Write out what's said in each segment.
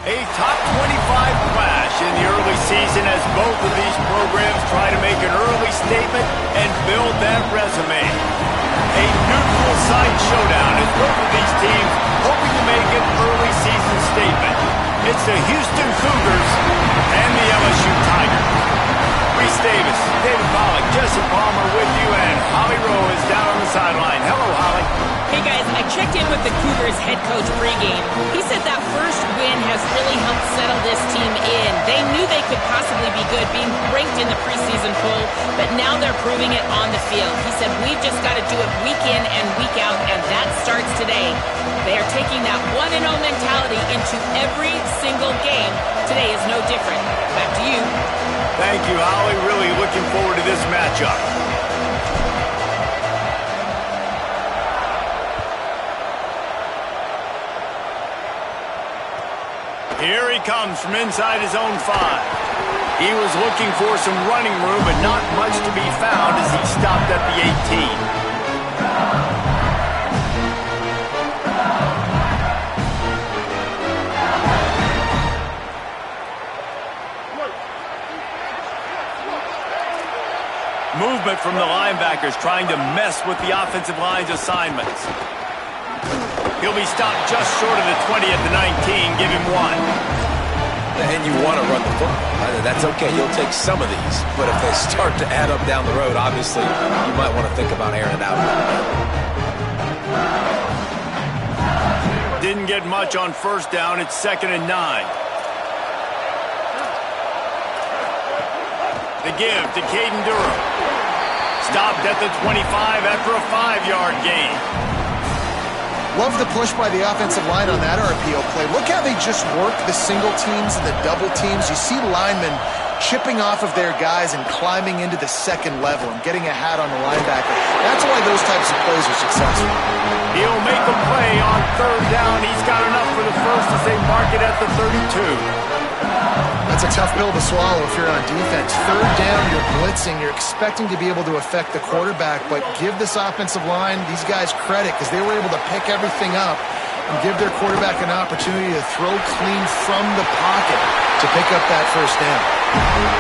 A top 25 clash in the early season as both of these programs try to make an early statement and build that resume. A neutral site showdown as both of these teams hoping to make an early season statement. It's the Houston Cougars and the LSU Tigers. Reese Davis, David Pollack, Jesse Palmer with you, and Holly Rowe is down on the sideline. Hello, Holly. Hey guys, I checked in with the Cougars head coach pregame. He said that first win has really helped settle this team in. They knew they could possibly be good, being ranked in the preseason poll, but now they're proving it on the field. He said, we've just got to do it week in and week out, and that starts today. They are taking that 1-0 mentality into every single game. Today is no different. Back to you. Thank you, Holly. Really looking forward to this matchup. Here he comes from inside his own 5. He was looking for some running room, but not much to be found as he stopped at the 18. Movement from the linebackers trying to mess with the offensive line's assignments. He'll be stopped just short of the 20 at the 19. Give him 1. And you want to run the football. That's okay. You'll take some of these. But if they start to add up down the road, obviously, you might want to think about airing it out. Didn't get much on first down. It's 2nd and 9. The give to Caden Durham. Stopped at the 25 after a 5-yard gain. Love the push by the offensive line on that RPO play. Look how they just work the single teams and the double teams. You see linemen chipping off of their guys and climbing into the second level and getting a hat on the linebacker. That's why those types of plays are successful. He'll make a play on 3rd down. He's got enough for the first as they mark it at the 32. That's a tough pill to swallow if you're on defense. 3rd down, you're blitzing. You're expecting to be able to affect the quarterback, but give this offensive line, these guys, credit because they were able to pick everything up and give their quarterback an opportunity to throw clean from the pocket to pick up that 1st down.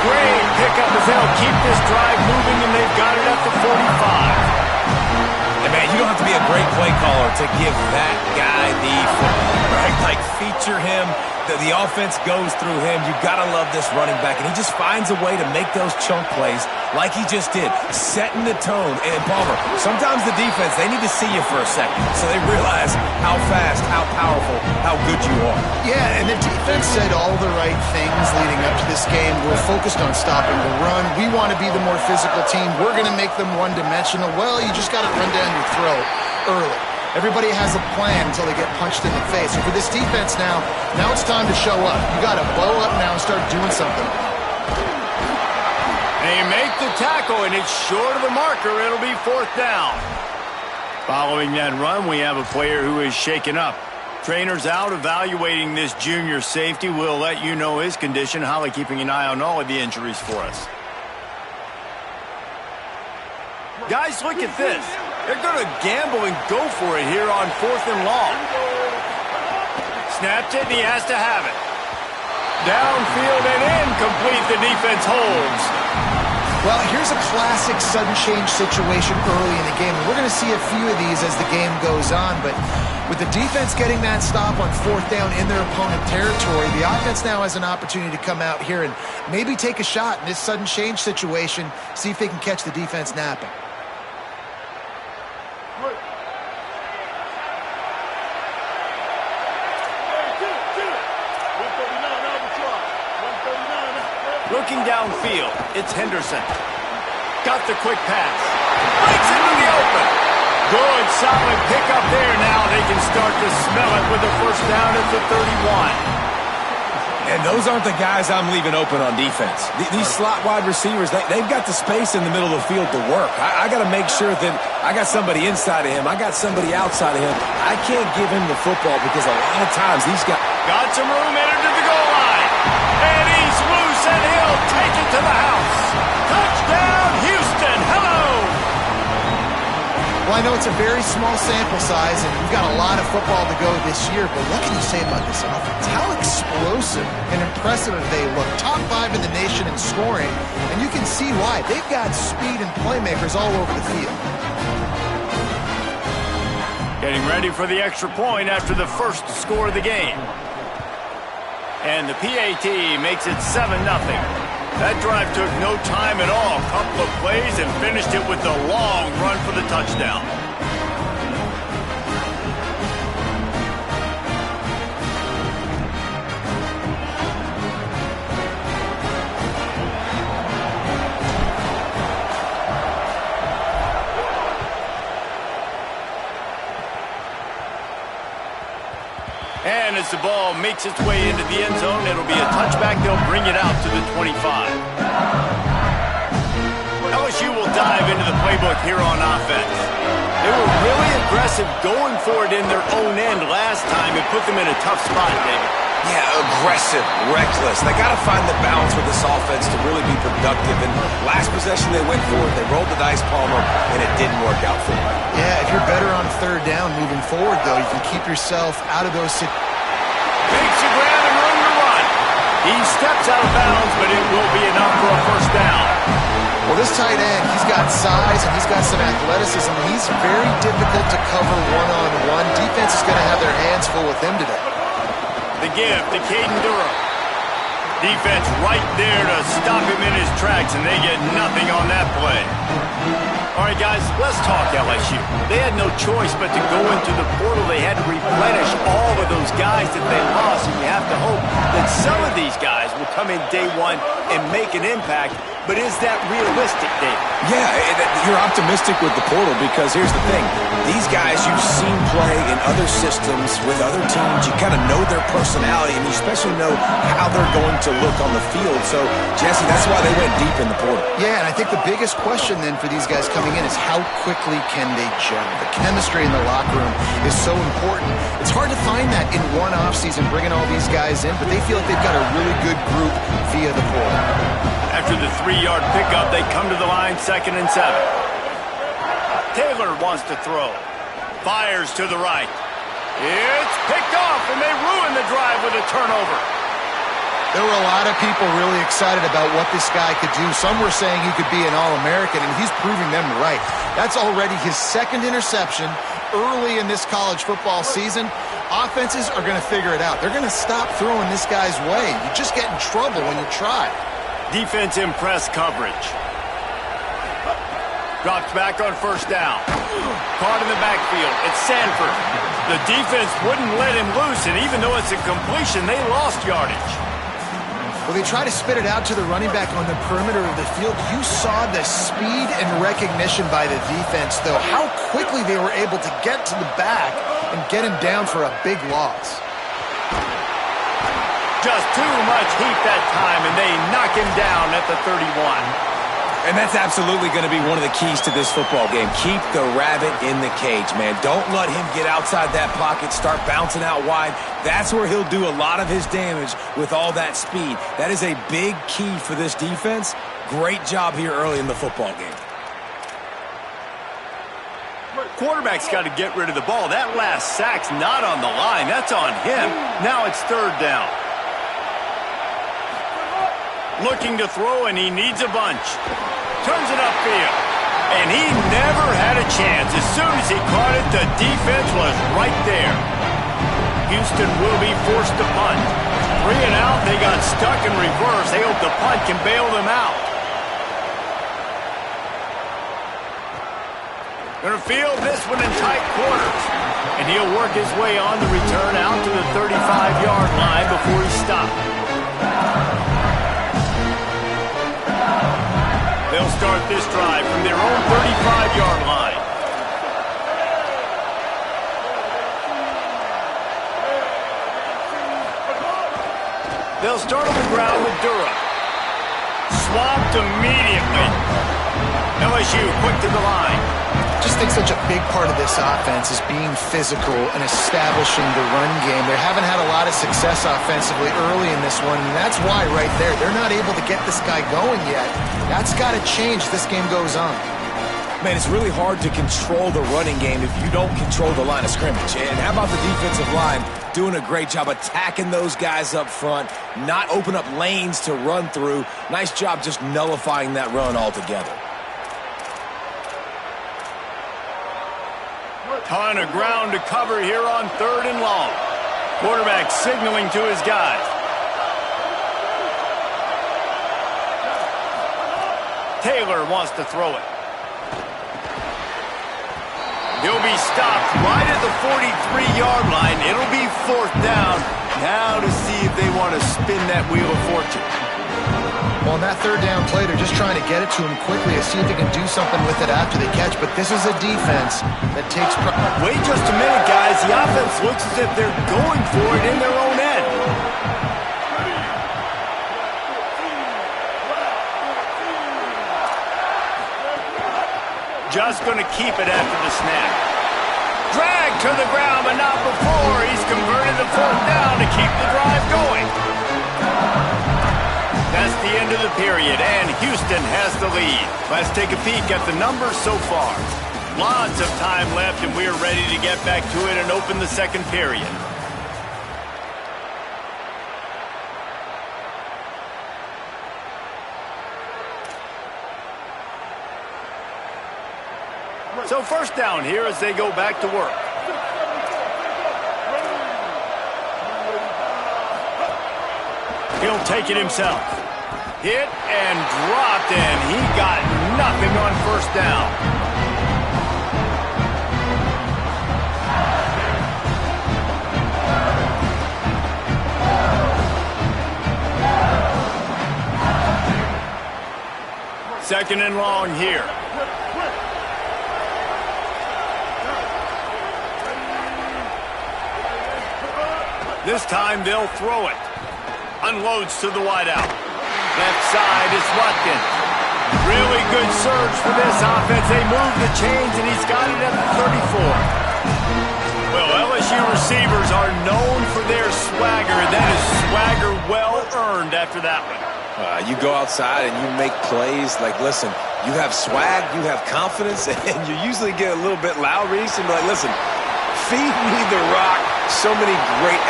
Great pickup as they'll keep this drive moving, and they've got it at the 45. And man, you don't have to be a great play caller to give that guy the football, right? Like, feature him. The offense goes through him. You've got to love this running back. And he just finds a way to make those chunk plays like he just did, setting the tone. And Palmer, sometimes the defense, they need to see you for a second so they realize how fast, how powerful, how good you are. Yeah, and the defense said all the right things leading up to this game. We're focused on stopping the run. We want to be the more physical team. We're going to make them one-dimensional. Well, you just got to run down your throat early. Everybody has a plan until they get punched in the face. So for this defense now it's time to show up. You got to blow up now and start doing something. They make the tackle, and it's short of the marker. It'll be 4th down. Following that run, we have a player who is shaken up. Trainer's out evaluating this junior safety. We'll let you know his condition. Holly keeping an eye on all of the injuries for us. Guys, look at this. They're going to gamble and go for it here on 4th and long. Snapped it, and he has to have it. Downfield and incomplete. The defense holds. Well, here's a classic sudden change situation early in the game. We're going to see a few of these as the game goes on, but with the defense getting that stop on 4th down in their opponent territory, the offense now has an opportunity to come out here and maybe take a shot in this sudden change situation, see if they can catch the defense napping. Looking downfield, it's Henderson. Got the quick pass. Breaks into the open. Good, solid pickup there. Now they can start to smell it with the first down at the 31. And those aren't the guys I'm leaving open on defense. These slot wide receivers, they've got the space in the middle of the field to work. I got to make sure that I got somebody inside of him. I got somebody outside of him. I can't give him the football because a lot of times these guys... Got some room, entered to the goal line. And he's loose, and he'll take it to the house. Touchdown, Houston. Hello. Well, I know it's a very small sample size, and we've got a lot of football to go this year, but what can you say about this offense? How explosive and impressive they look. Top 5 in the nation in scoring, and you can see why. They've got speed and playmakers all over the field. Getting ready for the extra point after the first score of the game. And the PAT makes it 7-0. That drive took no time at all. Couple of plays and finished it with a long run for the touchdown. And as the ball makes its way into the end zone, it'll be a touchback. They'll bring it out to the 25. LSU will dive into the playbook here on offense. They were really aggressive going for it in their own end last time. It put them in a tough spot, David. Yeah, aggressive, reckless. They got to find the balance with this offense to really be productive. And last possession they went for it. They rolled the dice, Palmer, and it didn't work out for them. Yeah, if you're better on 3rd down moving forward, though, you can keep yourself out of those situations. Takes a grab and room to run. He steps out of bounds, but it will be enough for a first down. Well, this tight end, he's got size and he's got some athleticism. He's very difficult to cover one-on-one. Defense is going to have their hands full with him today. The give to Caden Durham. Defense right there to stop him in his tracks, and they get nothing on that play. All right, guys, let's talk LSU. They had no choice but to go into the portal. They had to replenish all of those guys that they lost, and you have to hope that some of these guys will come in day one and make an impact. But is that realistic, Dave? Yeah, you're optimistic with the portal because here's the thing. These guys you've seen play in other systems with other teams. You kind of know their personality, and you especially know how they're going to look on the field. So, Jesse, that's why they went deep in the portal. Yeah, and I think the biggest question then for these guys coming in is how quickly can they gel? The chemistry in the locker room is so important. It's hard to find that in one offseason, bringing all these guys in, but they feel like they've got a really good group via the portal. After the 3-yard pickup, they come to the line, 2nd and 7. Taylor wants to throw. Fires to the right. It's picked off, and they ruin the drive with a turnover. There were a lot of people really excited about what this guy could do. Some were saying he could be an All-American, and he's proving them right. That's already his 2nd interception early in this college football season. Offenses are going to figure it out. They're going to stop throwing this guy's way. You just get in trouble when you try. Defense in press coverage. Drops back on 1st down. Caught in the backfield. It's Sanford. The defense wouldn't let him loose, and even though it's a completion, they lost yardage. Well, they try to spit it out to the running back on the perimeter of the field. You saw the speed and recognition by the defense, though. How quickly they were able to get to the back and get him down for a big loss. Just too much heat that time, and they knock him down at the 31. And that's absolutely going to be one of the keys to this football game. Keep the rabbit in the cage, man. Don't let him get outside that pocket, start bouncing out wide. That's where he'll do a lot of his damage with all that speed. That is a big key for this defense. Great job here early in the football game. Quarterback's got to get rid of the ball. That last sack's not on the line. That's on him. Now it's 3rd down. Looking to throw, and he needs a bunch. Turns it upfield. And he never had a chance. As soon as he caught it, the defense was right there. Houston will be forced to punt. 3 and out, they got stuck in reverse. They hope the punt can bail them out. Going to field this one in tight quarters. And he'll work his way on the return out to the 35-yard line before he stopped. They'll start this drive from their own 35-yard line. They'll start on the ground with Durham. Swamped immediately. LSU quick to the line. Just think such a big part of this offense is being physical and establishing the run game. They haven't had a lot of success offensively early in this one, and that's why right there, they're not able to get this guy going yet. That's got to change as this game goes on. Man, it's really hard to control the running game if you don't control the line of scrimmage. And how about the defensive line doing a great job attacking those guys up front, not open up lanes to run through. Nice job just nullifying that run altogether. Ton of ground to cover here on 3rd and long. Quarterback signaling to his guys. Taylor wants to throw it. He'll be stopped right at the 43-yard line. It'll be 4th down. Now to see if they want to spin that wheel of fortune. Well, on that 3rd down play, they're just trying to get it to him quickly to see if they can do something with it after they catch. But this is a defense that takes... Wait just a minute, guys. The offense looks as if they're going for it in their own end. Just going to keep it after the snap. Drag to the ground, but not before. He's converted the 4th down to keep the drive going. That's the end of the period, and Houston has the lead. Let's take a peek at the numbers so far. Lots of time left, and we're ready to get back to it and open the 2nd period. So 1st down here as they go back to work. He'll take it himself. Hit and dropped, and he got nothing on 1st down. Second and long here. This time they'll throw it. Unloads to the wideout. Left side is Watkins. Really good surge for this offense. They move the chains, and he's got it at the 34. Well, LSU receivers are known for their swagger. That is swagger well earned after that one. You go outside and you make plays. Like, listen, you have swag, you have confidence, and you usually get a little bit loud, Reese, and be like, listen, feed me the rock. So many great...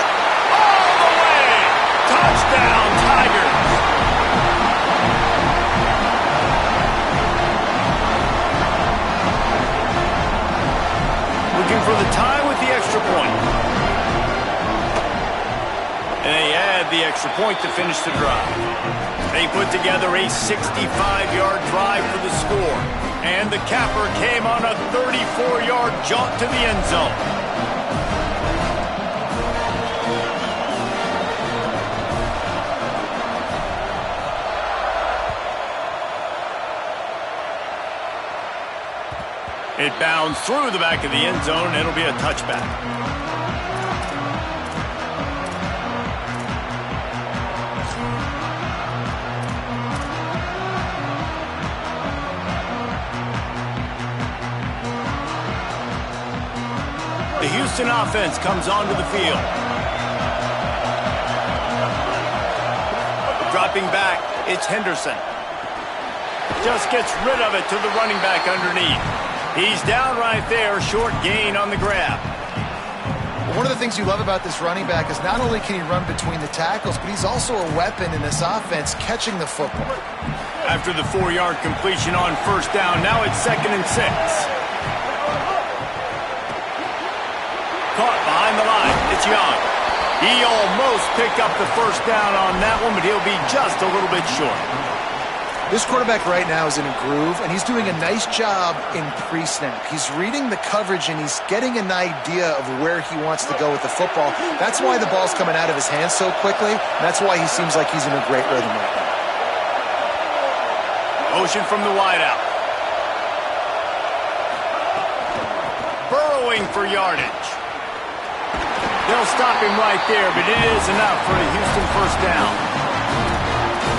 All the way! Touchdown, Tigers! Looking for the tie with the extra point. And they add the extra point to finish the drive. They put together a 65-yard drive for the score. And the capper came on a 34-yard jaunt to the end zone. It bounds through the back of the end zone, and it'll be a touchback. The Houston offense comes onto the field. Dropping back, it's Henderson. Just gets rid of it to the running back underneath. He's down right there, short gain on the grab. One of the things you love about this running back is not only can he run between the tackles, but he's also a weapon in this offense catching the football. After the 4-yard completion on first down, now it's 2nd and 6. Caught behind the line. It's Young. He almost picked up the first down on that one, but he'll be just a little bit short. This quarterback right now is in a groove, and he's doing a nice job in pre-snap. He's reading the coverage, and he's getting an idea of where he wants to go with the football. That's why the ball's coming out of his hands so quickly. That's why he seems like he's in a great rhythm right now. Motion from the wideout. Burrowing for yardage. They'll stop him right there, but it is enough for a Houston first down.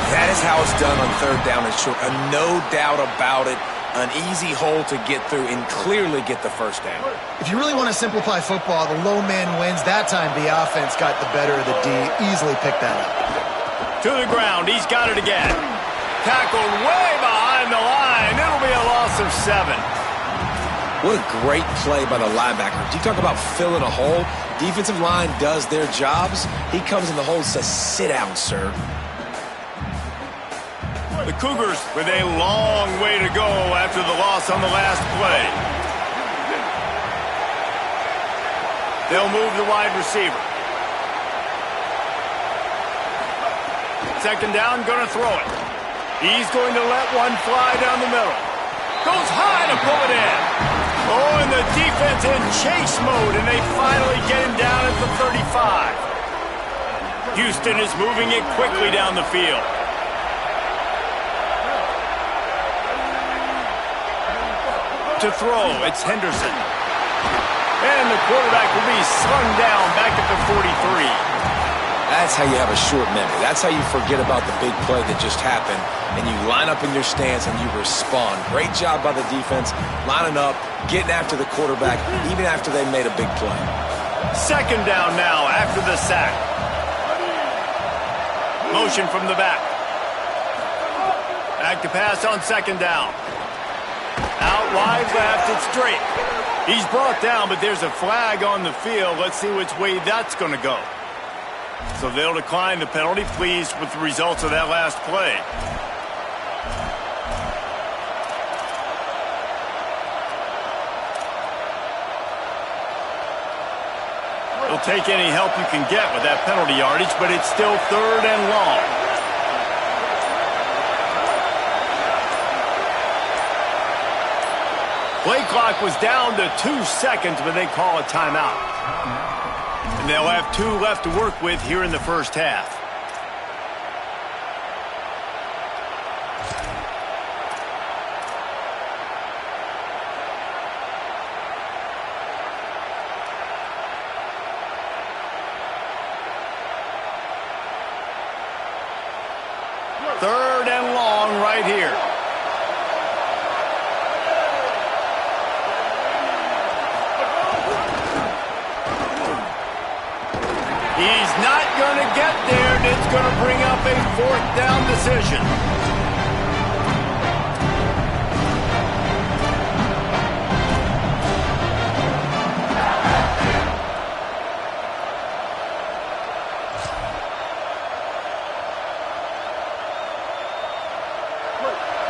That is how it's done on 3rd down and short. No doubt about it. An easy hole to get through and clearly get the first down. If you really want to simplify football, the low man wins. That time the offense got the better of the D. Easily picked that up. To the ground. He's got it again. Tackled way behind the line. It'll be a loss of 7. What a great play by the linebacker. Do you talk about filling a hole? Defensive line does their jobs. He comes in the hole and says, sit down, sir. The Cougars with a long way to go after the loss on the last play. They'll move the wide receiver. 2nd down, going to throw it. He's going to let one fly down the middle. Goes high to pull it in. Oh, and the defense in chase mode, and they finally get him down at the 35. Houston is moving it quickly down the field. To throw, it's Henderson. And the quarterback will be slung down back at the 43. That's how you have a short memory. That's how you forget about the big play that just happened, and you line up in your stance and you respond. Great job by the defense, lining up, getting after the quarterback, even after they made a big play. 2nd down now after the sack. Motion from the back. Back to pass on 2nd down. Out wide left, it's Drake. He's brought down, but there's a flag on the field. Let's see which way that's going to go. So they'll decline the penalty, pleased with the results of that last play. They'll take any help you can get with that penalty yardage, but it's still 3rd and long. Play clock was down to 2 seconds, but they call a timeout. And they'll have 2 left to work with here in the first half. Third and long right here. He's not going to get there, and it's going to bring up a 4th down decision.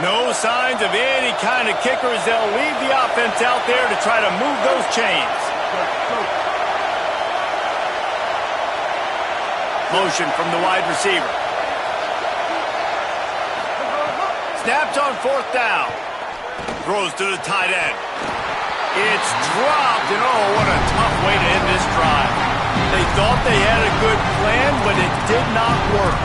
No signs of any kind of kickers. They'll leave the offense out there to try to move those chains. Motion from the wide receiver. Snapped on 4th down. Throws to the tight end. It's dropped, and oh, what a tough way to end this drive. They thought they had a good plan, but it did not work.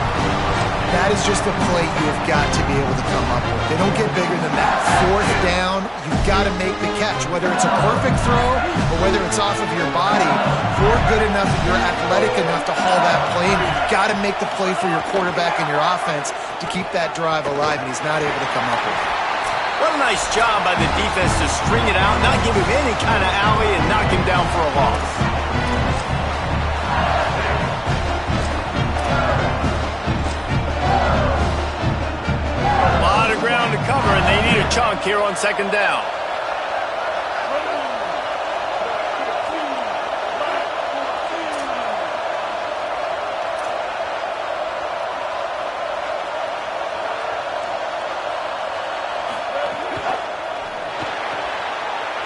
That is just a play you've got to be able to come up with. They don't get bigger than that. 4th down, you've got to make the catch. Whether it's a perfect throw or whether it's off of your body, you're good enough and you're athletic enough to haul that play, and you've got to make the play for your quarterback and your offense to keep that drive alive, and he's not able to come up with it. What a nice job by the defense to string it out, not give him any kind of alley, and knock him down for a loss. Ground to cover, and they need a chunk here on 2nd down.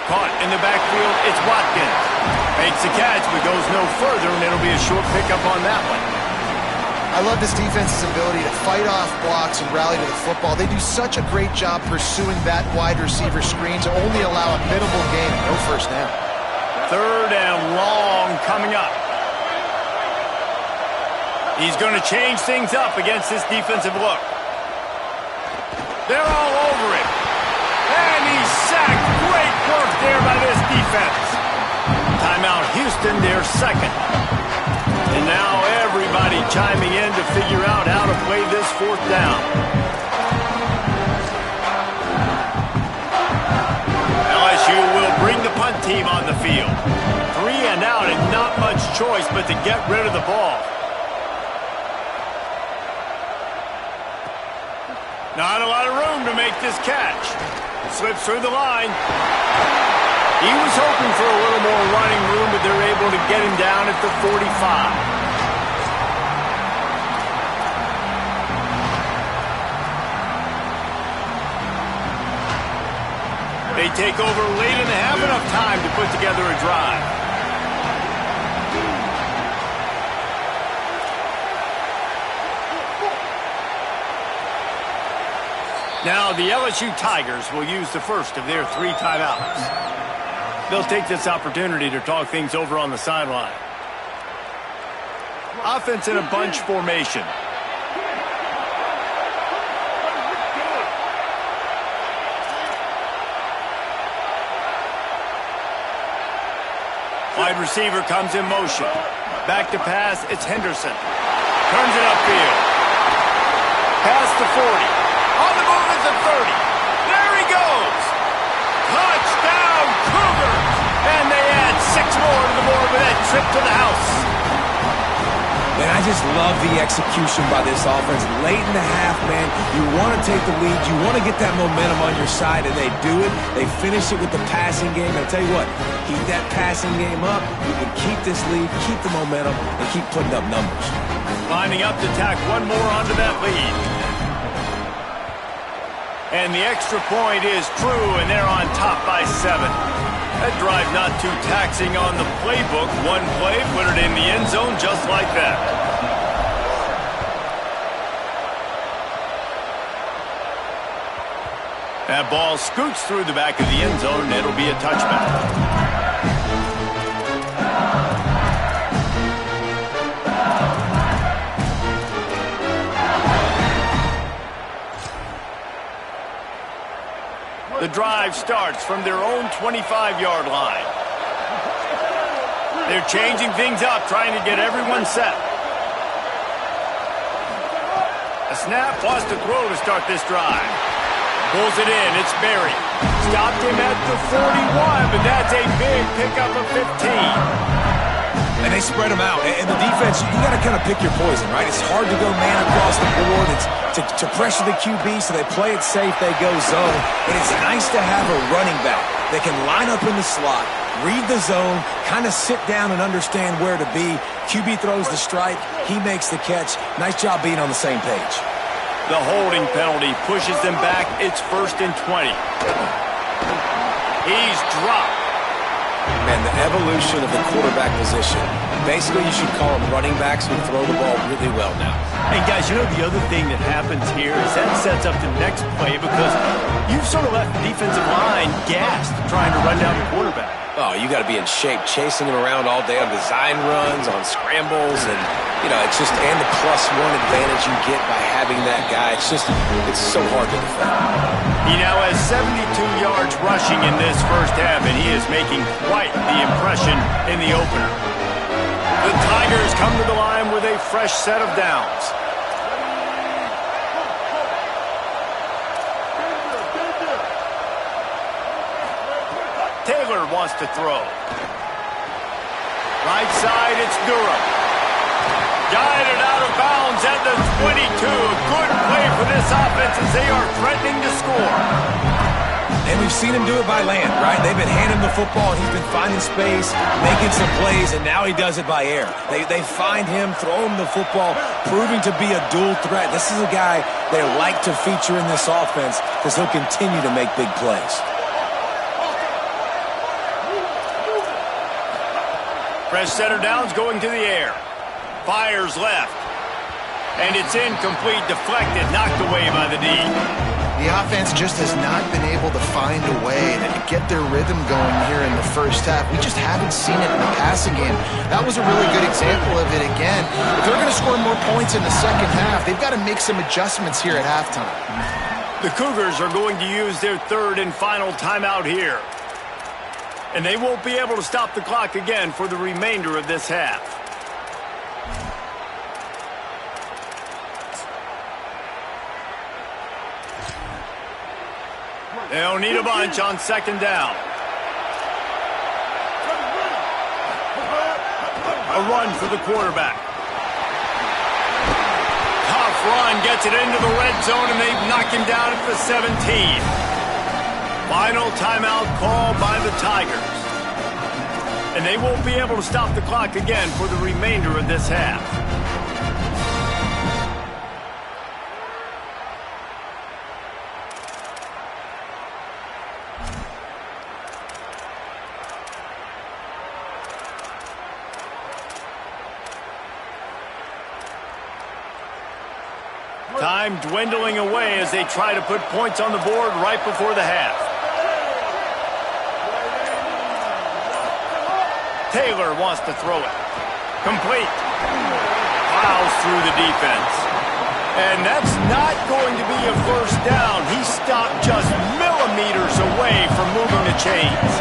caught in the backfield. It's Watkins. Makes the catch, but goes no further, and it'll be a short pickup on that one. I love this defense's ability to fight off blocks and rally to the football. They do such a great job pursuing that wide receiver screen to only allow a minimal gain and no first down. 3rd and long coming up. He's going to change things up against this defensive look. They're all over him. And he's sacked. Great work there by this defense. Timeout Houston, their 2nd. And now everybody chiming in to figure out how to play this 4th down. LSU will bring the punt team on the field. 3 and out and not much choice but to get rid of the ball. Not a lot of room to make this catch. Slips through the line. He was hoping for a little more running room, but they're able to get him down at the 45. They take over late and they have enough time to put together a drive. Now the LSU Tigers will use the first of their 3 timeouts. They'll take this opportunity to talk things over on the sideline. Offense in a bunch formation. Wide receiver comes in motion. Back to pass, it's Henderson. Turns it upfield. Past the 40. On the move is the 30. There he goes. Touchdown, Cougars. And they add 6 more to the board with that trip to the house. Man, I just love the execution by this offense. Late in the half, man, you want to take the lead. You want to get that momentum on your side, and they do it. They finish it with the passing game. And I'll tell you what, keep that passing game up. You can keep this lead, keep the momentum, and keep putting up numbers. Lining up to tack one more onto that lead. And the extra point is true, and they're on top by 7. That drive not too taxing on the playbook. One play, put it in the end zone just like that. That ball scoots through the back of the end zone, and it'll be a touchback. The drive starts from their own 25-yard line. They're changing things up, trying to get everyone set. A snap, lost a throw to start this drive. Pulls it in, it's Berry. Stopped him at the 41, but that's a big pickup of 15. And they spread them out. And the defense, you got to kind of pick your poison, right? It's hard to go man across the board. It's to pressure the QB, so they play it safe, they go zone. And it's nice to have a running back that can line up in the slot, read the zone, kind of sit down and understand where to be. QB throws the strike, he makes the catch. Nice job being on the same page. The holding penalty pushes them back. It's 1st and 20. He's dropped. Man, the evolution of the quarterback position. Basically, you should call them running backs who throw the ball really well now. And guys, you know the other thing that happens here is that sets up the next play because you've sort of left the defensive line gassed trying to run down the quarterback. Oh, you got to be in shape, chasing him around all day on design runs, on scrambles, and, you know, it's just, and the +1 advantage you get by having that guy. It's just, it's so hard to defend. He now has 72 yards rushing in this first half, and he is making quite the impression in the opener. The Tigers come to the line with a fresh set of downs. Taylor wants to throw. Right side, it's Durham. Guided out of bounds at the 22. Good play for this offense as they are threatening to score. And we've seen him do it by land, right? They've been handing him the football, and he's been finding space, making some plays, and now he does it by air. They find him, throw him the football, proving to be a dual threat. This is a guy they like to feature in this offense because he'll continue to make big plays. Fresh center downs going to the air. Fires left. And it's incomplete, deflected, knocked away by the D. The offense just has not been able to find a way to get their rhythm going here in the first half. We just haven't seen it in the passing game. That was a really good example of it again. If they're going to score more points in the second half, they've got to make some adjustments here at halftime. The Cougars are going to use their third and final timeout here. And they won't be able to stop the clock again for the remainder of this half. They'll need a bunch on second down. A run for the quarterback. Tough run, gets it into the red zone, and they knock him down at the 17. Final timeout called by the Tigers. And they won't be able to stop the clock again for the remainder of this half. Time dwindling away as they try to put points on the board right before the half. Taylor wants to throw it. Complete. Plows through the defense. And that's not going to be a first down. He stopped just millimeters away from moving the chains.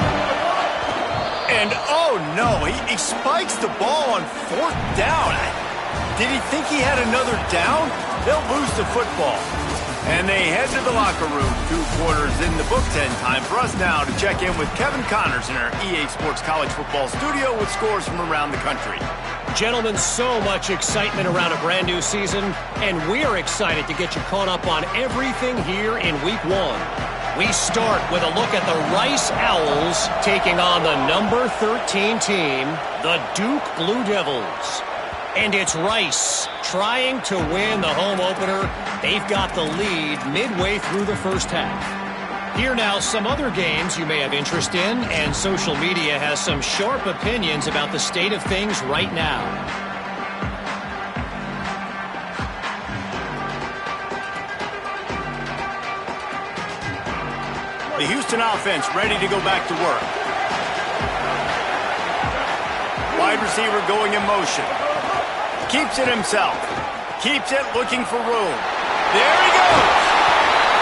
And oh no, he spikes the ball on fourth down. Did he think he had another down? They'll lose the football. And they head to the locker room. 2 quarters in the book. 10 time for us now to check in with Kevin Connors in our EA Sports College Football studio with scores from around the country. Gentlemen, so much excitement around a brand new season, and we're excited to get you caught up on everything here in Week 1. We start with a look at the Rice Owls taking on the number 13 team, the Duke Blue Devils. And it's Rice trying to win the home opener. They've got the lead midway through the first half. Here now, some other games you may have interest in, and social media has some sharp opinions about the state of things right now. The Houston offense ready to go back to work. Wide receiver going in motion. Keeps it himself. Keeps it looking for room. There he goes.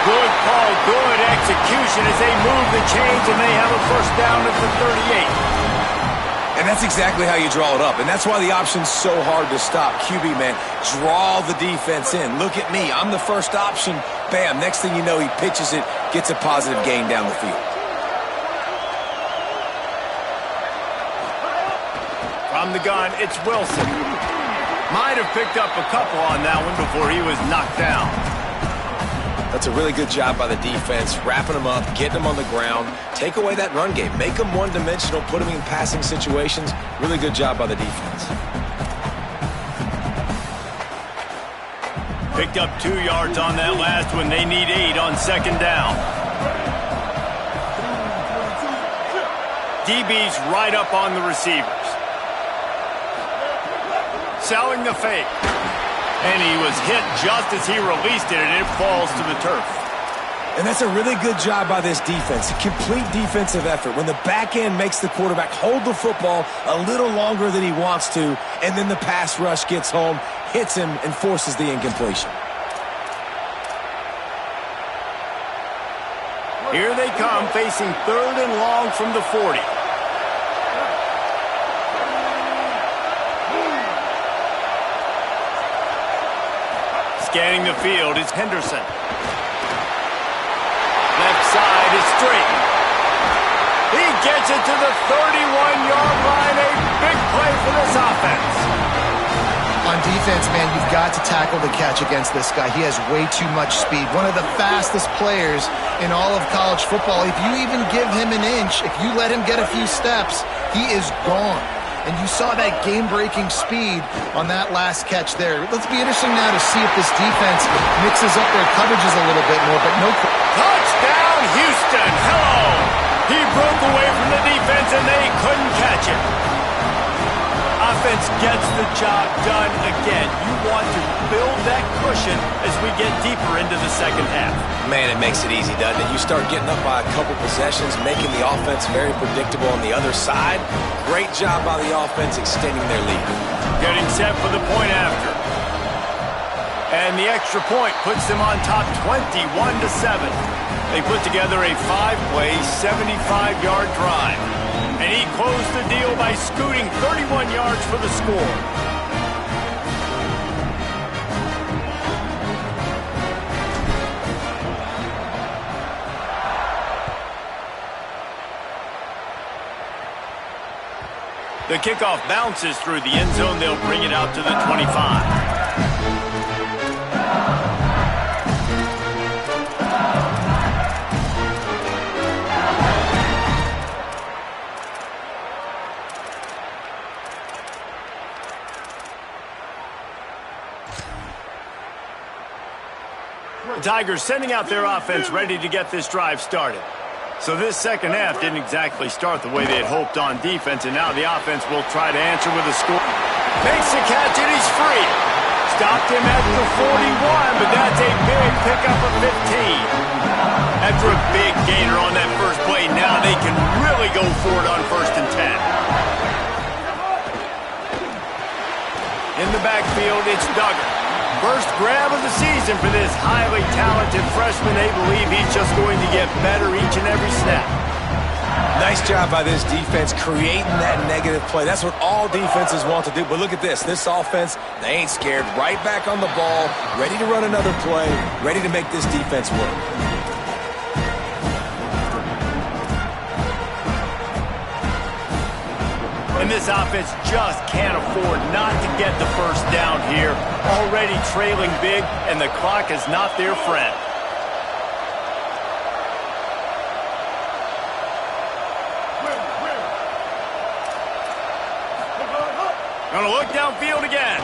Good call, good execution as they move the chains and they have a first down at the 38. And that's exactly how you draw it up. And that's why the option's so hard to stop. QB, man, draw the defense in. Look at me. I'm the first option. Bam. Next thing you know, he pitches it, gets a positive gain down the field. From the gun, it's Wilson. Might have picked up a couple on that one before he was knocked down. That's a really good job by the defense, wrapping them up, getting them on the ground, take away that run game, make them one-dimensional, put them in passing situations. Really good job by the defense. Picked up 2 yards on that last one. They need 8 on second down. DB's right up on the receivers. Selling the fake. And he was hit just as he released it, and it falls to the turf. And that's a really good job by this defense. A complete defensive effort. When the back end makes the quarterback hold the football a little longer than he wants to, and then the pass rush gets home, hits him, and forces the incompletion. Here they come, facing 3rd and long from the 40. Scanning the field is Henderson. Left side is straight. He gets it to the 31-yard line. A big play for this offense. On defense, man, you've got to tackle the catch against this guy. He has way too much speed. One of the fastest players in all of college football. If you even give him an inch, if you let him get a few steps, he is gone. And you saw that game-breaking speed on that last catch there. Let's be interesting now to see if this defense mixes up their coverages a little bit more, but no... Touchdown, Houston! Hello! He broke away from the defense, and they couldn't catch him. offense gets the job done again. You want to build that cushion as we get deeper into the second half. Man, it makes it easy, doesn't it? You start getting up by a couple possessions, making the offense very predictable on the other side. Great job by the offense extending their lead. Getting set for the point after. And the extra point puts them on top 21-7. They put together a 5-play, 75-yard drive. And he closed the deal by scooting 31 yards for the score. The kickoff bounces through the end zone. They'll bring it out to the 25. The Tigers sending out their offense ready to get this drive started. So this second half didn't exactly start the way they had hoped on defense, and now the offense will try to answer with a score. Makes the catch, and he's free. Stopped him at the 41, but that's a big pickup of 15. After a big gainer on that first play, now they can really go for it on 1st and 10. In the backfield, it's Duggar. First grab of the season for this highly talented freshman. They believe he's just going to get better each and every snap. Nice job by this defense creating that negative play. That's what all defenses want to do. But look at this. This offense, they ain't scared. Right back on the ball, ready to run another play, ready to make this defense work. And this offense just can't afford not to get the first down here. Already trailing big, and the clock is not their friend. Gonna look downfield again.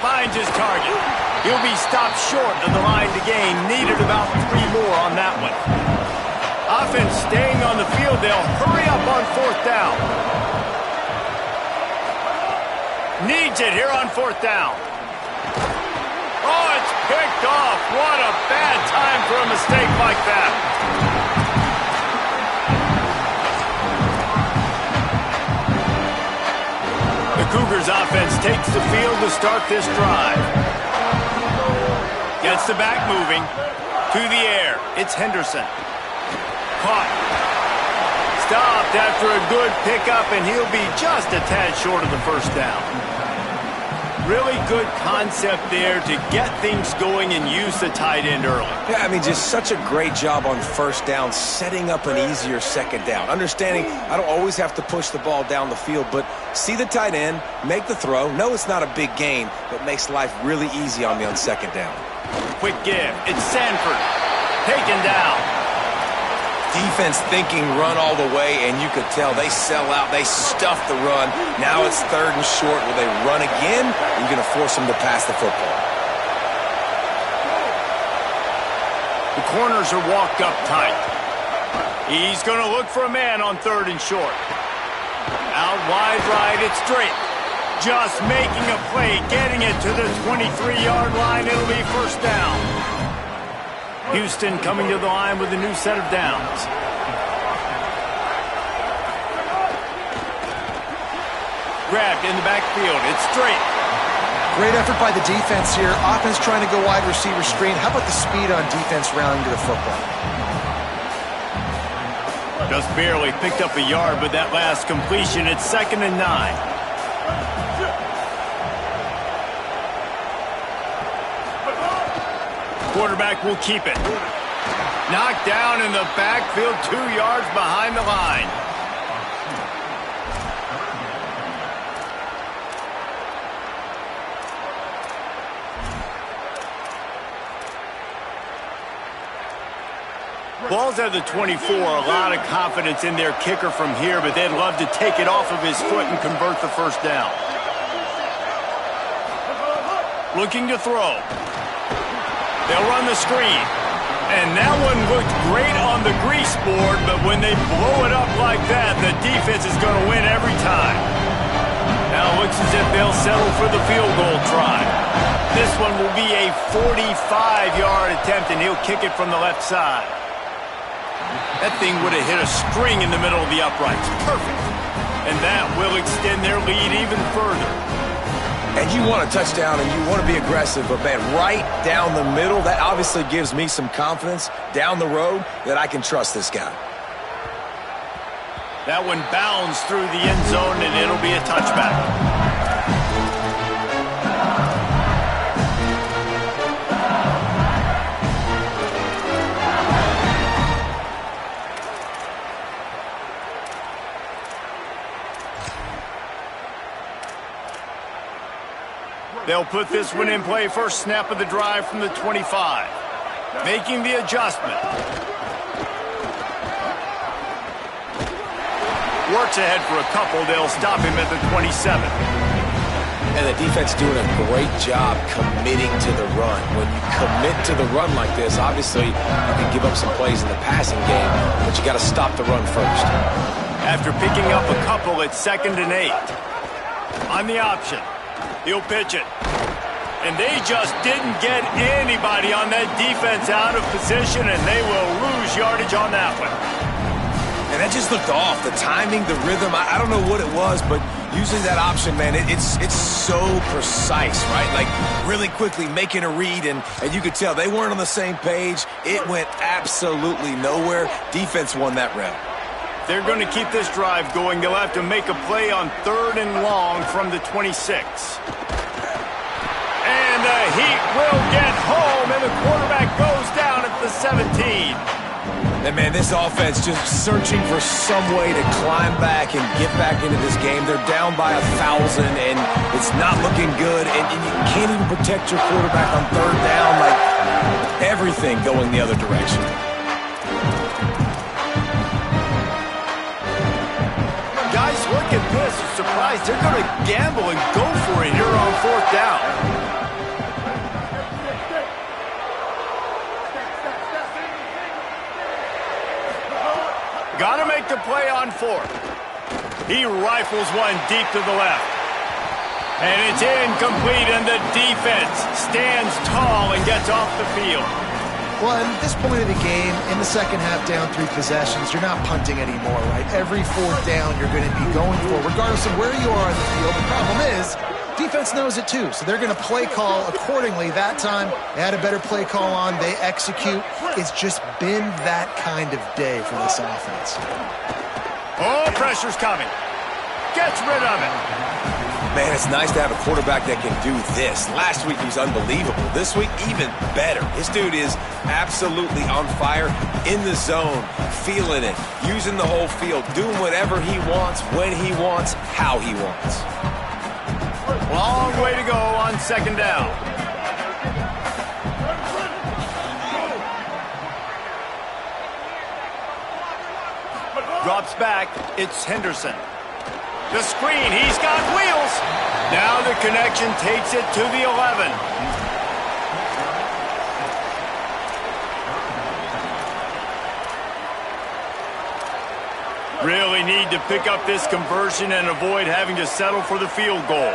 Finds his target. He'll be stopped short of the line to gain. Needed about 3 more on that one. Offense staying on the field. They'll hurry up on 4th down. Needs it here on 4th down. Oh, it's picked off. What a bad time for a mistake like that. The Cougars offense takes the field to start this drive. Gets the back moving. To the air. It's Henderson. Caught. Stopped after a good pickup, and he'll be just a tad short of the 1st down. Really good concept there to get things going and use the tight end early. Yeah, I mean, just such a great job on 1st down, setting up an easier 2nd down. Understanding I don't always have to push the ball down the field, but see the tight end, make the throw. No, it's not a big gain, but makes life really easy on me on 2nd down. Quick give. It's Sanford. Taken down. Defense thinking run all the way, and you could tell they sell out. They stuff the run. Now it's 3rd and short. Will they run again? You're going to force them to pass the football. The corners are walked up tight. He's going to look for a man on 3rd and short. Out wide right, it's Drake. Just making a play, getting it to the 23-yard line. It'll be 1st down. Houston coming to the line with a new set of downs. Grabbed in the backfield. It's Drake. Great effort by the defense here. Offense trying to go wide receiver screen. How about the speed on defense rallying to the football? Just barely picked up a yard with that last completion. It's 2nd and 9. Quarterback will keep it. Knocked down in the backfield, 2 yards behind the line. Ball's at the 24. A lot of confidence in their kicker from here, but they'd love to take it off of his foot and convert the 1st down. Looking to throw. They'll run the screen. And that one looked great on the grease board, but when they blow it up like that, the defense is going to win every time. Now it looks as if they'll settle for the field goal try. This one will be a 45-yard attempt, and he'll kick it from the left side. That thing would have hit a string in the middle of the uprights. Perfect. And that will extend their lead even further. And you want a touchdown and you want to be aggressive, but man, right down the middle, that obviously gives me some confidence down the road that I can trust this guy. That one bounds through the end zone, and it'll be a touchback. They'll put this one in play. First snap of the drive from the 25. Making the adjustment. Works ahead for a couple. They'll stop him at the 27. And the defense doing a great job committing to the run. When you commit to the run like this, obviously you can give up some plays in the passing game, but you got to stop the run first. After picking up a couple, it's 2nd and 8. On the option. He'll pitch it. And they just didn't get anybody on that defense out of position, and they will lose yardage on that one. And that just looked off. The timing, the rhythm, I don't know what it was, but using that option, man, it's so precise, right? Like really quickly making a read, and you could tell they weren't on the same page. It went absolutely nowhere. Defense won that rep. They're going to keep this drive going. They'll have to make a play on 3rd and long from the 26. And the Heat will get home, and the quarterback goes down at the 17. And, man, this offense just searching for some way to climb back and get back into this game. They're down by 1,000, and it's not looking good. And you can't even protect your quarterback on 3rd down. Like, everything going the other direction. Guys, look at this. Surprised. They're going to gamble and go for it here on 4th down. Got to make the play on 4th. He rifles one deep to the left. And it's incomplete, and the defense stands tall and gets off the field. Well, at this point of the game, in the second half, down 3 possessions, you're not punting anymore, right? Every 4th down you're going to be going for, regardless of where you are on the field. The problem is, defense knows it too, so they're going to play call accordingly. That time, they had a better play call on. They execute. It's just been that kind of day for this offense. Oh, pressure's coming. Gets rid of it. Man, it's nice to have a quarterback that can do this. Last week, he was unbelievable. This week, even better. This dude is absolutely on fire, in the zone, feeling it, using the whole field, doing whatever he wants, when he wants, how he wants. Long way to go on 2nd down. Drops back. It's Henderson. The screen. He's got wheels. Now the connection takes it to the 11. Really need to pick up this conversion and avoid having to settle for the field goal.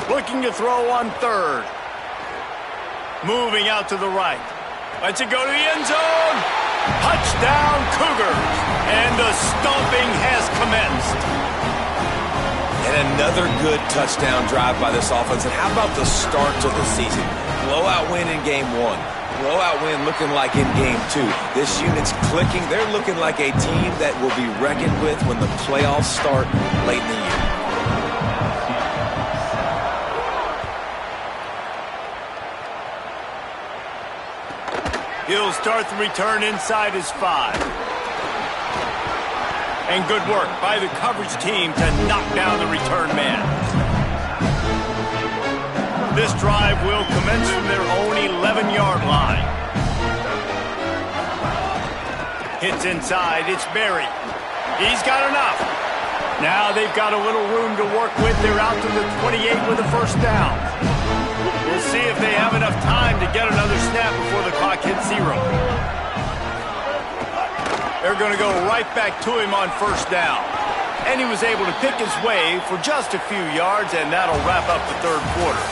Looking to throw on 3rd. Moving out to the right. Lets it go to the end zone. Touchdown, Cougars. And the stomping has commenced. And another good touchdown drive by this offense. And how about the start to the season? Blowout win in Game 1. Blowout win looking like in Game 2. This unit's clicking. They're looking like a team that will be reckoned with when the playoffs start late in the year. He'll start the return inside his 5. And good work by the coverage team to knock down the return man. This drive will commence from their own 11-yard line. Hits inside. It's Berry. He's got enough. Now they've got a little room to work with. They're out to the 28 with a 1st down. We'll see if they have enough time to get another snap before the clock hits 0. They're going to go right back to him on 1st down. and he was able to pick his way for just a few yards, and that'll wrap up the third quarter.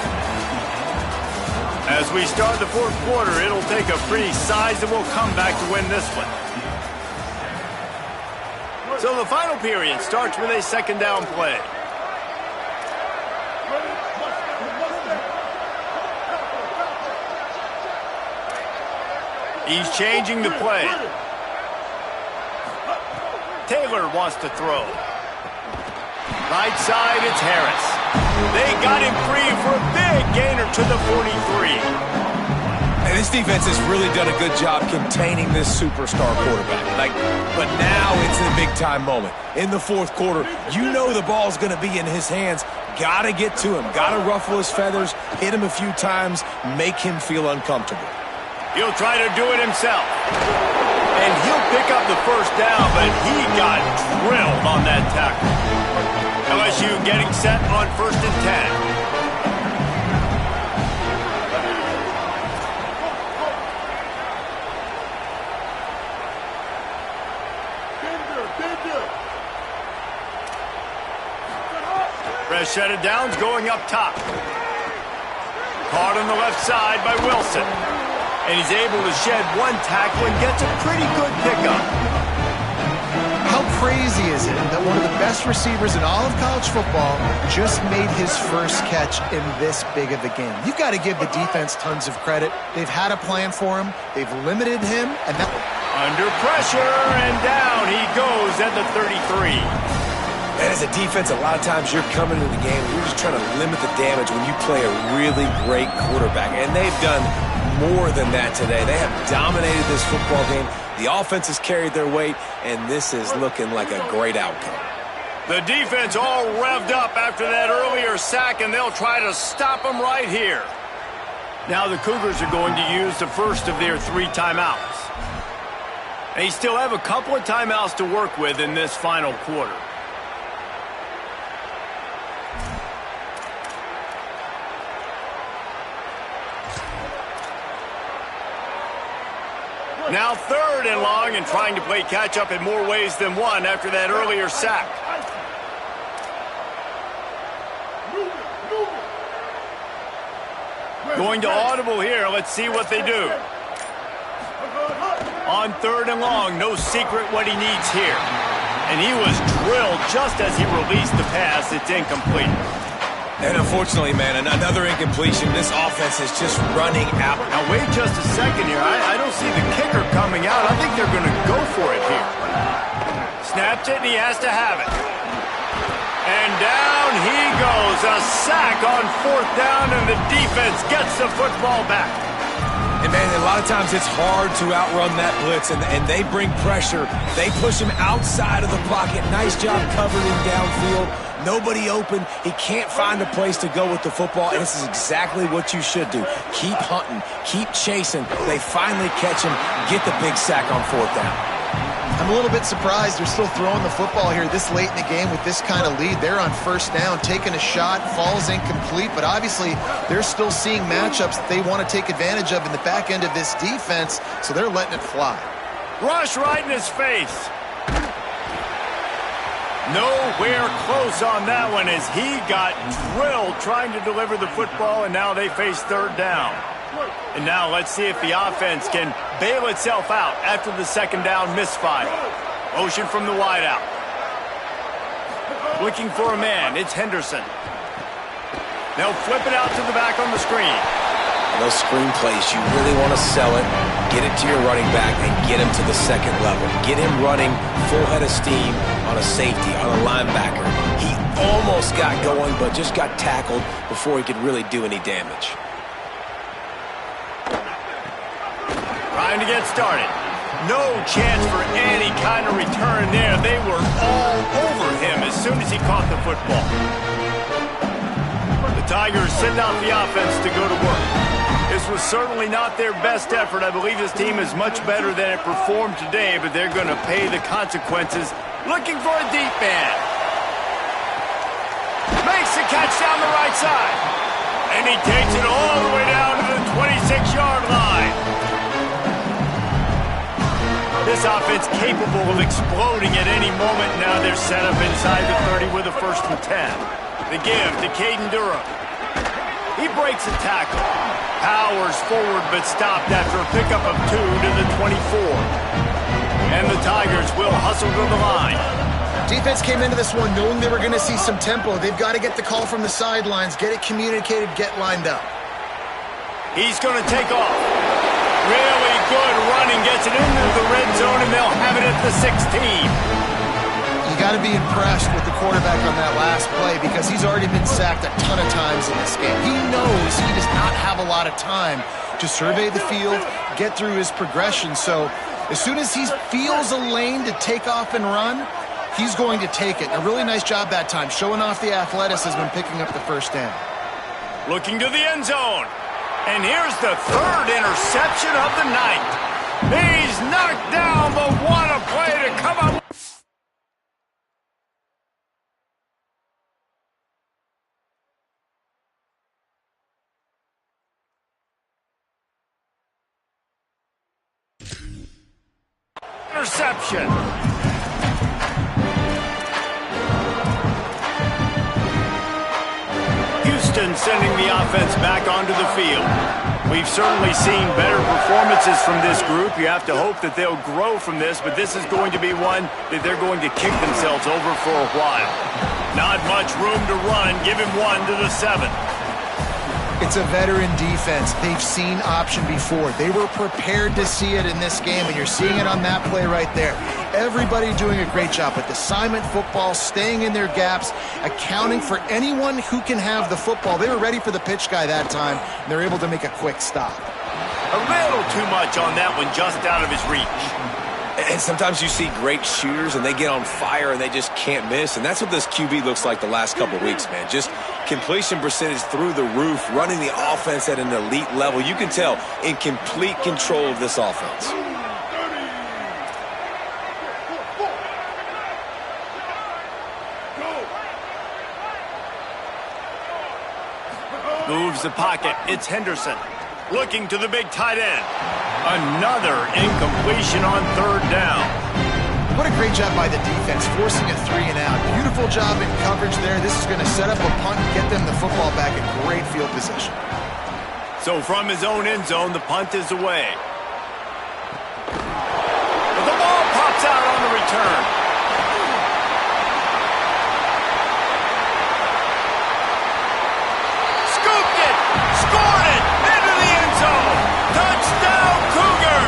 As we start the fourth quarter, it'll take a pretty sizable comeback to win this one. So the final period starts with a second down play. He's changing the play. Taylor wants to throw. Right side, it's Harris. They got him free for a big gainer to the 43. And this defense has really done a good job containing this superstar quarterback. But now it's the big-time moment. In the fourth quarter, you know the ball's going to be in his hands. Got to get to him. Got to ruffle his feathers, hit him a few times, make him feel uncomfortable. He'll try to do it himself. And he'll pick up the first down, but he got drilled on that tackle. LSU getting set on 1st and 10. Fresh set of downs going up top. Caught on the left side by Wilson. And he's able to shed one tackle and gets a pretty good pickup. How crazy is it that one of the best receivers in all of college football just made his first catch in this big of a game? You've got to give the defense tons of credit. They've had a plan for him. They've limited him. And that... Under pressure, and down he goes at the 33. And as a defense, a lot of times you're coming into the game and you're just trying to limit the damage when you play a really great quarterback. And they've done more than that today. They have dominated this football game. The offense has carried their weight, and this is looking like a great outcome. The defense all revved up after that earlier sack, and they'll try to stop them right here. Now the Cougars are going to use the first of their 3 timeouts. They still have a couple of timeouts to work with in this final quarter. Now 3rd and long, and trying to play catch-up in more ways than one after that earlier sack. Going to audible here. Let's see what they do. On 3rd and long, no secret what he needs here. And he was drilled just as he released the pass. It's incomplete. And unfortunately, man, another incompletion. This offense is just running out. Now, wait just a second here. I don't see the kicker coming out. I think they're going to go for it here. Snaps it, and he has to have it. And down he goes. A sack on 4th down, and the defense gets the football back. And, man, a lot of times it's hard to outrun that blitz, and they bring pressure. They push him outside of the pocket. Nice job covering him downfield. Nobody open. He can't find a place to go with the football, and this is exactly what you should do. Keep hunting. Keep chasing. They finally catch him, get the big sack on 4th down. I'm a little bit surprised they're still throwing the football here this late in the game with this kind of lead. They're on 1st down, taking a shot, falls incomplete, but obviously they're still seeing matchups that they want to take advantage of in the back end of this defense, so they're letting it fly. Rush right in his face. Nowhere close on that one as he got drilled trying to deliver the football, and now they face 3rd down. And now let's see if the offense can bail itself out after the 2nd down misfire. Motion from the wideout. Looking for a man. It's Henderson. They'll flip it out to the back on the screen. Those screen plays, you really want to sell it, get it to your running back, and get him to the 2nd level. Get him running full head of steam on a safety, on a linebacker. He almost got going, but just got tackled before he could really do any damage. Trying to get started. No chance for any kind of return there. They were all over him as soon as he caught the football. The Tigers send out the offense to go to work. This was certainly not their best effort. I believe this team is much better than it performed today, but they're going to pay the consequences. Looking for a deep man. Makes the catch down the right side. And he takes it all the way down to the 26-yard line. This offense capable of exploding at any moment. Now they're set up inside the 30 with a 1st and 10. The give to Caden Durham. He breaks a tackle. Powers forward but stopped after a pickup of 2 to the 24. And the Tigers will hustle to the line. Defense came into this one knowing they were going to see some tempo. They've got to get the call from the sidelines, get it communicated, get lined up. He's going to take off. Really good running, gets it into the red zone, and they'll have it at the 16. You got to be impressed with the quarterback on that last play because he's already been sacked a ton of times in this game. He knows he does not have a lot of time to survey the field, get through his progression. So as soon as he feels a lane to take off and run, he's going to take it. A really nice job that time, showing off the athleticism and picking up the 1st down. Looking to the end zone. And here's the 3rd interception of the night. He's knocked down, but what a play to come up. Interception. Houston sending the offense back onto the field. We've certainly seen better performances from this group. You have to hope that they'll grow from this, but this is going to be one that they're going to kick themselves over for a while. Not much room to run. Give him 1 to the 7. It's a veteran defense. They've seen option before. They were prepared to see it in this game, and you're seeing it on that play right there. Everybody doing a great job with assignment football, staying in their gaps, accounting for anyone who can have the football. They were ready for the pitch guy that time, and they're able to make a quick stop. A little too much on that one, just out of his reach. And sometimes you see great shooters, and they get on fire, and they just can't miss. And that's what this QB looks like the last couple weeks, man. Just completion percentage through the roof, running the offense at an elite level. You can tell in complete control of this offense. Moves the pocket. It's Henderson. Looking to the big tight end. Another incompletion on 3rd down. What a great job by the defense, forcing a 3 and out. Beautiful job in coverage there. This is going to set up a punt and get them the football back in great field position. So from his own end zone, the punt is away. But the ball pops out on the return. Scooped it! Scored it! Into the end zone! Touchdown, Cougar!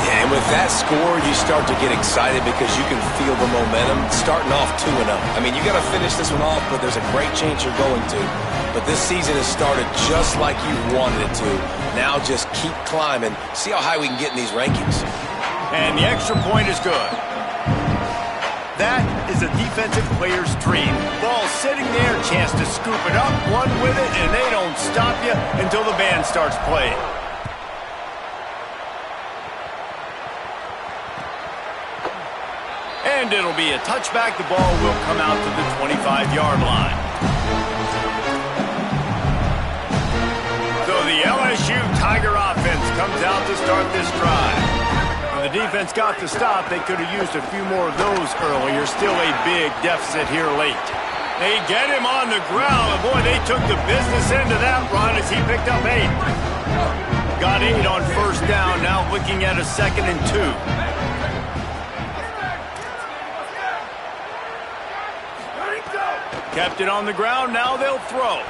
Yeah, and with that score, you start to get excited because you can feel the momentum starting off 2-0. I mean, you got to finish this one off, but there's a great chance you're going to. But this season has started just like you wanted it to. Now just keep climbing. See how high we can get in these rankings. And the extra point is good. That is a defensive player's dream. Ball sitting there, chance to scoop it up, run with it, and they don't stop you until the band starts playing. And it'll be a touchback. The ball will come out to the 25-yard line. So the LSU Tiger offense comes out to start this drive. When the defense got the stop, they could have used a few more of those earlier. Still a big deficit here late. They get him on the ground. And boy, they took the business end of that run as he picked up 8. Got 8 on 1st down. Now looking at a 2nd and 2. Kept it on the ground. Now they'll throw.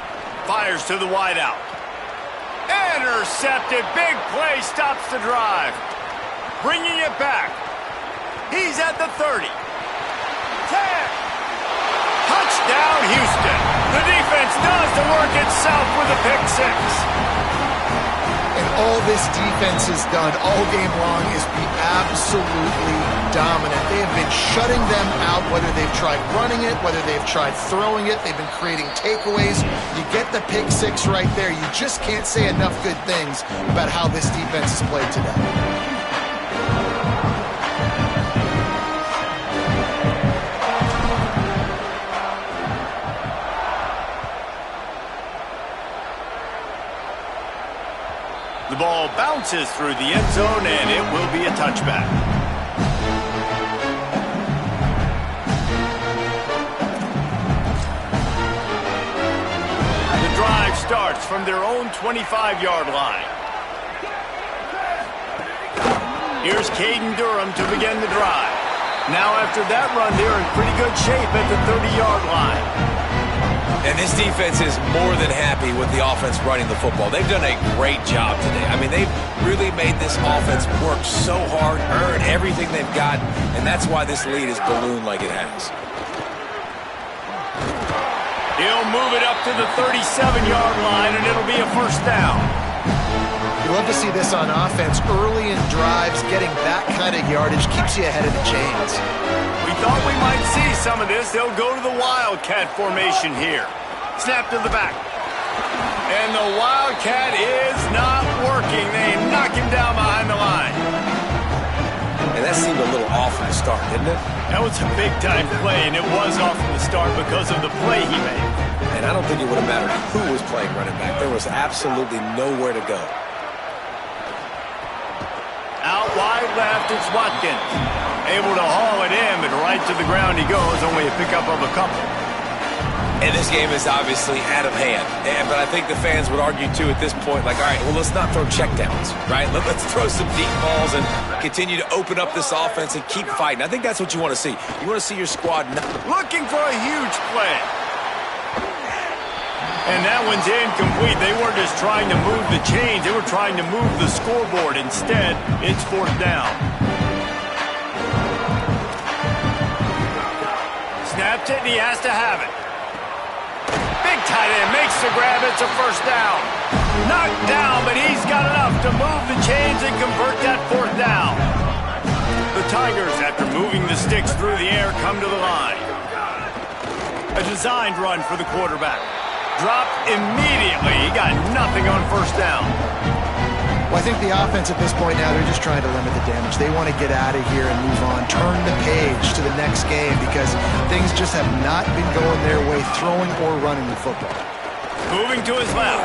Fires to the wideout. Intercepted. Big play. Stops the drive. Bringing it back. He's at the 30. 10. Touchdown, Houston. The defense does the work itself with a pick 6. And all this defense has done all game long is be absolutely dominant. They have been shutting them out, whether they've tried running it, whether they've tried throwing it. They've been creating takeaways. You get the pick 6 right there. You just can't say enough good things about how this defense has played today. The ball bounces passes through the end zone, and it will be a touchback. The drive starts from their own 25-yard line. Here's Caden Durham to begin the drive. Now after that run, they're in pretty good shape at the 30-yard line. And this defense is more than happy with the offense running the football. They've done a great job today. I mean, they've really made this offense work so hard, earn everything they've got, and that's why this lead is ballooned like it has. He'll move it up to the 37-yard line, and it'll be a first down. You love to see this on offense. Early in drives, getting that kind of yardage keeps you ahead of the chains. We thought we might see some of this. They'll go to the Wildcat formation here. Snap to the back. And the Wildcat is not working. They knock him down behind the line. And that seemed a little off from the start, didn't it? That was a big-time play, and it was off from the start because of the play he made. And I don't think it would have mattered who was playing running back. There was absolutely nowhere to go. Out wide left, it's Watkins. Able to haul it in, but right to the ground he goes, only a pickup of a couple. And this game is obviously out of hand. But I think the fans would argue, too, at this point, like, all right, well, let's not throw checkdowns, right? Let's throw some deep balls and continue to open up this offense and keep fighting. I think that's what you want to see. You want to see your squad looking for a huge play. And that one's incomplete. They weren't just trying to move the chains. They were trying to move the scoreboard. Instead, it's fourth down. Snaps it, and he has to have it. Big tight end makes the grab. It's a first down. Knocked down, but he's got enough to move the chains and convert that fourth down. The Tigers, after moving the sticks through the air, come to the line. A designed run for the quarterback. Dropped immediately. He got nothing on first down. Well, I think the offense at this point now, they're just trying to limit the damage. They want to get out of here and move on, turn the page to the next game because things just have not been going their way, throwing or running the football. Moving to his left.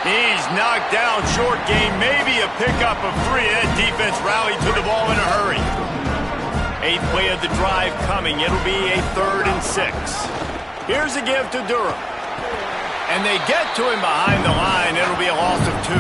He's knocked down, short gain, maybe a pickup of 3. That defense rallied to the ball in a hurry. 8th play of the drive coming. It'll be a 3rd and 6. Here's a give to Durham. And they get to him behind the line. It'll be a loss of 2.